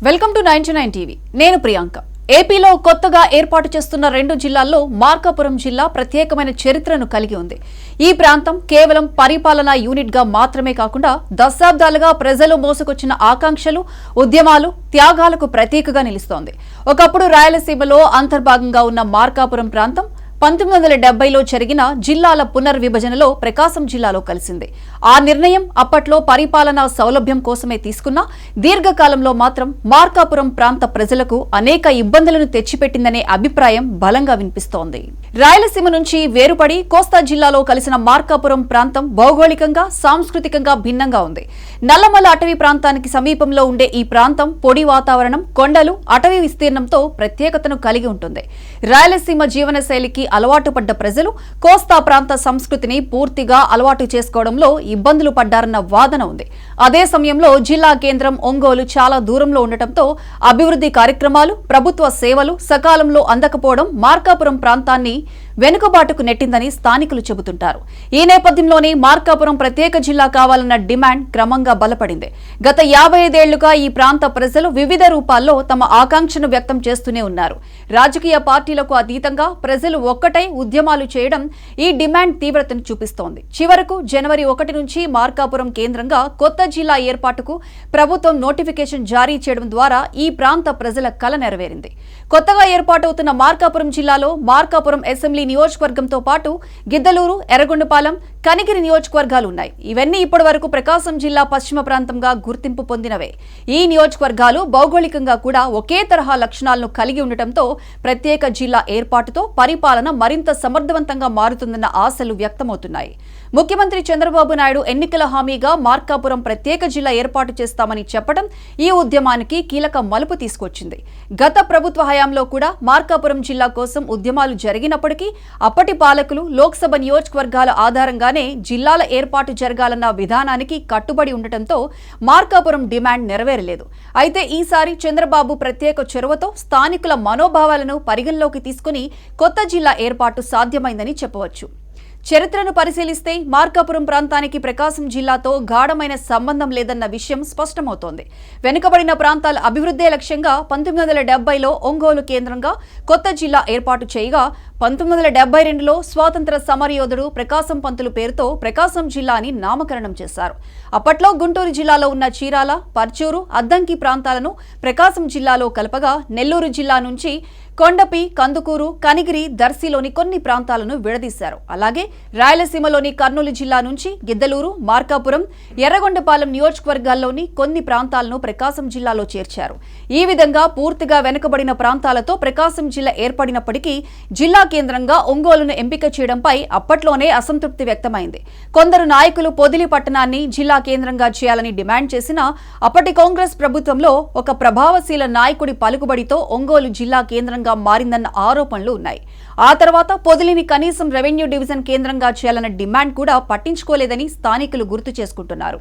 Welcome to 99 TV. నేను ప్రియాంక. ఏపీలో కొత్తగా ఏర్పాటు చేస్తున్న 2 జిల్లాల్లో మార్కాపురం జిల్లా ప్రత్యేకమైన చరిత్రను కలిగి ఉంది. ఈ ప్రాంతం కేవలం పరిపాలనా యూనిట్ గా మాత్రమే కాకుండా దశాబ్దాలుగా ప్రజలు మోసుకొచ్చిన ఆకాంక్షలు, ఉద్యమాలు, త్యాగాలకు ప్రతీకగా నిలుస్తోంది. ఒకప్పుడు రాయలసీమలో అంతర్భాగంగా ఉన్న మార్కాపురం ప్రాంతం 1970లో జరిగిన జిల్లాల పునర్విభజనలో ప్రకాశం జిల్లాలో కలిసింది. ఆ నిర్ణయం అప్పట్లో పరిపాలనా సౌలభ్యం కోసమే తీసుకున్నా దీర్ఘకాలంలో మాత్రం మార్కాపురం ప్రాంత ప్రజలకు అనేక ఇబ్బందులను తెచ్చిపెట్టిందనే అభిప్రాయం బలంగా వినిపిస్తోంది. రాయలసీమ నుంచి వేరుపడి కోస్తా జిల్లాలో కలిసిన మార్కాపురం ప్రాంతం భౌగోళికంగా, సాంస్కృతికంగా భిన్నంగా ఉంది. నల్లమల అటవీ ప్రాంతానికి సమీపంలో ఉండే ఈ ప్రాంతం పొడి వాతావరణం, కొండలు, అటవీ విస్తీర్ణంతో ప్రత్యేకతను కలిగి ఉంటుంది. రాయలసీమ జీవనశైలికి అలవాటు పడ్డ ప్రజలు కోస్తా ప్రాంత సంస్కృతిని పూర్తిగా అలవాటు చేసుకోవడంలో ఇబ్బందులు పడ్డారన్న వాదన ఉంది. అదే సమయంలో జిల్లా కేంద్రం ఒంగోలు చాలా దూరంలో ఉండటంతో అభివృద్ధి కార్యక్రమాలు, ప్రభుత్వ సేవలు సకాలంలో అందకపోవడం మార్కాపురం ప్రాంతాన్ని వెనుకబాటుకు నెట్టిందని స్థానికులు చెబుతుంటారు. ఈ నేపథ్యంలోనే మార్కాపురం ప్రత్యేక జిల్లా కావాలన్న డిమాండ్ క్రమంగా బలపడింది. గత 55 ఏళ్లుగా ఈ ప్రాంత ప్రజలు వివిధ రూపాల్లో తమ ఆకాంక్షను వ్యక్తం చేస్తూనే ఉన్నారు. రాజకీయ పార్టీలకు అతీతంగా ప్రజలు ఒక్కటై ఉద్యమాలు చేయడం ఈ డిమాండ్ తీవ్రతను చూపిస్తోంది. చివరకు జనవరి 1 నుంచి మార్కాపురం కేంద్రంగా కొత్త జిల్లా ఏర్పాటుకు ప్రభుత్వం నోటిఫికేషన్ జారీ చేయడం ద్వారా ఈ ప్రాంత ప్రజల కల నెరవేరింది. కొత్తగా ఏర్పాటవుతున్న మార్కాపురం జిల్లాలో మార్కాపురం అసెంబ్లీ నియోజకవర్గంతో పాటు గిద్దలూరు, ఎర్రగొండపాలెం, కనిగిరి నియోజకవర్గాలు ఉన్నాయి. ఇవన్నీ ఇప్పటి వరకు ప్రకాశం జిల్లా పశ్చిమ ప్రాంతంగా గుర్తింపు పొందినవే. ఈ నియోజకవర్గాలు భౌగోళికంగా కూడా ఒకే తరహా లక్షణాలను కలిగి ఉండటంతో ప్రత్యేక జిల్లా ఏర్పాటుతో పరిపాలన మరింత సమర్థవంతంగా మారుతుందన్న ఆశలు వ్యక్తమవుతున్నాయి. ముఖ్యమంత్రి చంద్రబాబు నాయుడు ఎన్నికల హామీగా మార్కాపురం ప్రత్యేక జిల్లా ఏర్పాటు చేస్తామని చెప్పడం ఈ ఉద్యమానికి కీలక మలుపు తీసుకొచ్చింది. గత ప్రభుత్వ హయాంలో కూడా మార్కాపురం జిల్లా కోసం ఉద్యమాలు జరిగినప్పటికీ అప్పటి పాలకులు లోక్సభ నియోజకవర్గాల ఆధారంగానే జిల్లాల ఏర్పాటు జరగాలన్న విధానానికి కట్టుబడి ఉండటంతో మార్కాపురం డిమాండ్ నెరవేరలేదు. అయితే ఈసారి చంద్రబాబు ప్రత్యేక చొరవతో స్థానికుల మనోభావాలను పరిగణలోకి తీసుకుని కొత్త జిల్లా ఏర్పాటు సాధ్యమైందని చెప్పవచ్చు. చరిత్రను పరిశీలిస్తే మార్కాపురం ప్రాంతానికి ప్రకాశం జిల్లాతో గాఢమైన సంబంధం లేదన్న విషయం స్పష్టమవుతోంది. వెనుకబడిన ప్రాంతాల అభివృద్ధే లక్ష్యంగా 1970లో ఒంగోలు కేంద్రంగా కొత్త జిల్లా ఏర్పాటు చేయగా 1972లో స్వాతంత్ర సమరయోధుడు ప్రకాశం పంతులు పేరుతో ప్రకాశం జిల్లాని నామకరణం చేశారు. అప్పట్లో గుంటూరు జిల్లాలో ఉన్న చీరాల, పర్చూరు, అద్దంకి ప్రాంతాలను ప్రకాశం జిల్లాలో కలపగా నెల్లూరు జిల్లా నుంచి కొండపి, కందుకూరు, కనిగిరి, దర్శిలోని కొన్ని ప్రాంతాలను విడదీశారు. అలాగే రాయలసీమలోని కర్నూలు జిల్లా నుంచి గిద్దలూరు, మార్కాపురం, ఎర్రగొండపాలెం నియోజకవర్గాల్లోని కొన్ని ప్రాంతాలను ప్రకాశం జిల్లాలో చేర్చారు. ఈ విధంగా పూర్తిగా వెనుకబడిన ప్రాంతాలతో ప్రకాశం జిల్లా ఏర్పడినప్పటికీ జిల్లా కేంద్రంగా ఒంగోలును ఎంపిక చేయడంపై అప్పట్లోనే అసంతృప్తి వ్యక్తమైంది. కొందరు నాయకులు పొదిలి పట్టణాన్ని జిల్లా కేంద్రంగా చేయాలని డిమాండ్ చేసినా అప్పటి కాంగ్రెస్ ప్రభుత్వంలో ఒక ప్రభావశీల నాయకుడి పలుకుబడితో ఒంగోలు జిల్లా కేంద్రంగా మారిందన్న ఆరోపణలు ఉన్నాయి. ఆ తర్వాత పొదిలిని కనీసం రెవెన్యూ డివిజన్ కేంద్రంగా చేయాలన్న డిమాండ్ కూడా పట్టించుకోలేదని స్థానికులు గుర్తు చేసుకుంటున్నారు.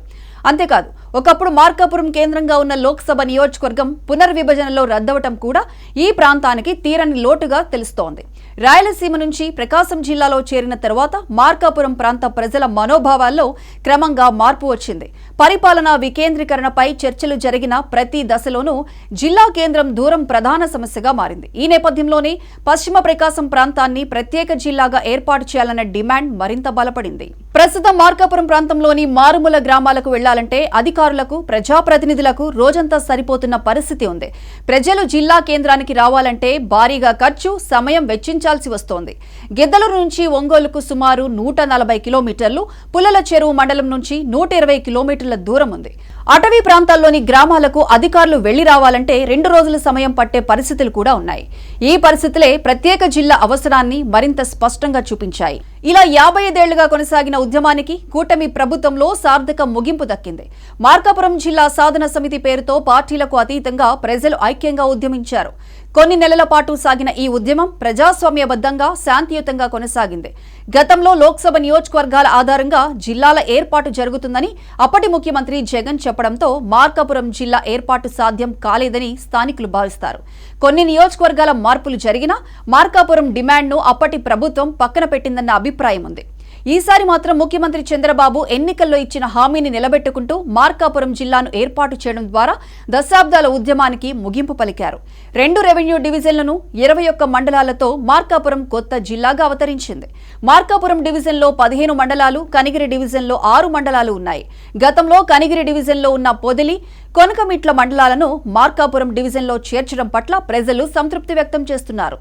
అంతేకాదు ఒకప్పుడు మార్కాపురం కేంద్రంగా ఉన్న లోక్సభ నియోజకవర్గం పునర్విభజనలో రద్దవటం కూడా ఈ ప్రాంతానికి తీరని లోటుగా తెలుస్తోంది. రాయలసీమ నుంచి ప్రకాశం జిల్లాలో చేరిన తర్వాత మార్కాపురం ప్రాంత ప్రజల మనోభావాల్లో క్రమంగా మార్పు వచ్చింది. పరిపాలనా వికేంద్రీకరణపై చర్చలు జరిగిన ప్రతి దశలోనూ జిల్లా కేంద్రం దూరం ప్రధాన సమస్యగా మారింది. ఈ నేపథ్యంలోనే పశ్చిమ ప్రకాశం ప్రాంతాన్ని ప్రత్యేక జిల్లాగా ఏర్పాటు చేయాలన్న డిమాండ్ మరింత బలపడింది. ప్రస్తుతం మార్కాపురం ప్రాంతంలోని మారుమూల గ్రామాలకు వెళ్లాలంటే అధికారులకు, ప్రజాప్రతినిధులకు రోజంతా సరిపోతున్న పరిస్థితి ఉంది. ప్రజలు జిల్లా కేంద్రానికి రావాలంటే భారీగా ఖర్చు, సమయం వెచ్చించాల్సి వస్తోంది. గిద్దలూరు నుంచి ఒంగోలుకు సుమారు 140 కిలోమీటర్లు, పుల్లల చెరువు మండలం నుంచి 120 కిలోమీటర్ల దూరం ఉంది. అటవీ ప్రాంతాల్లోని గ్రామాలకు అధికారులు వెళ్లి రావాలంటే 2 రోజుల సమయం పట్టే పరిస్థితులు కూడా ఉన్నాయి. ఈ పరిస్థితులే ప్రత్యేక జిల్లా అవసరాన్ని మరింత స్పష్టంగా చూపించాయి. ఇలా 55 ఏళ్లుగా కొనసాగిన ఉద్యమానికి కూటమి ప్రభుత్వంలో సార్థక ముగింపు దక్కింది. మార్కాపురం జిల్లా సాధన సమితి పేరుతో పార్టీలకు అతీతంగా ప్రజలు ఐక్యంగా ఉద్యమించారు. కొన్ని నెలల పాటు సాగిన ఈ ఉద్యమం ప్రజాస్వామ్యబద్ధంగా, శాంతియుతంగా కొనసాగింది. గతంలో లోక్సభ నియోజకవర్గాల ఆధారంగా జిల్లాల ఏర్పాటు జరుగుతుందని అప్పటి ముఖ్యమంత్రి జగన్ చెప్పడంతో మార్కాపురం జిల్లా ఏర్పాటు సాధ్యం కాలేదని స్థానికులు భావిస్తారు. కొన్ని నియోజకవర్గాల మార్పులు జరిగినా మార్కాపురం డిమాండ్ను అప్పటి ప్రభుత్వం పక్కన పెట్టిందన్న అభిప్రాయం ఉంది. ఈసారి మాత్రం ముఖ్యమంత్రి చంద్రబాబు ఎన్నికల్లో ఇచ్చిన హామీని నిలబెట్టుకుంటూ మార్కాపురం జిల్లాను ఏర్పాటు చేయడం ద్వారా దశాబ్దాల ఉద్యమానికి ముగింపు పలికారు. 2 రెవెన్యూ డివిజన్లను 21 మండలాలతో మార్కాపురం కొత్త జిల్లాగా అవతరించింది. మార్కాపురం డివిజన్లో 15 మండలాలు, కనిగిరి డివిజన్లో 6 మండలాలు ఉన్నాయి. గతంలో కనిగిరి డివిజన్లో ఉన్న పొదిలి, కొనకమిట్ల మండలాలను మార్కాపురం డివిజన్లో చేర్చడం పట్ల ప్రజలు సంతృప్తి వ్యక్తం చేస్తున్నారు.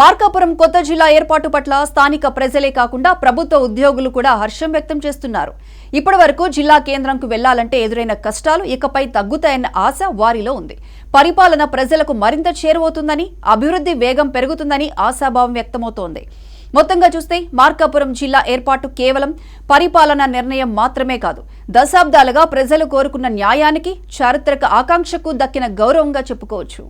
మార్కాపురం కొత్త జిల్లా ఏర్పాటు పట్ల స్థానిక ప్రజలే కాకుండా ప్రభుత్వ ఉద్యోగులు కూడా హర్షం వ్యక్తం చేస్తున్నారు. ఇప్పటివరకు జిల్లా కేంద్రంకు వెళ్లాలంటే ఎదురైన కష్టాలు ఇకపై తగ్గుతాయన్న ఆశ వారిలో ఉంది. పరిపాలన ప్రజలకు మరింత చేరువవుతుందని, అభివృద్ధి వేగం పెరుగుతుందని ఆశాభావం వ్యక్తమవుతోంది. మొత్తంగా చూస్తే మార్కాపురం జిల్లా ఏర్పాటు కేవలం పరిపాలనా నిర్ణయం మాత్రమే కాదు, దశాబ్దాలుగా ప్రజలు కోరుకున్న న్యాయానికి, చారిత్రక ఆకాంక్షకు దక్కిన గౌరవంగా చెప్పుకోవచ్చు.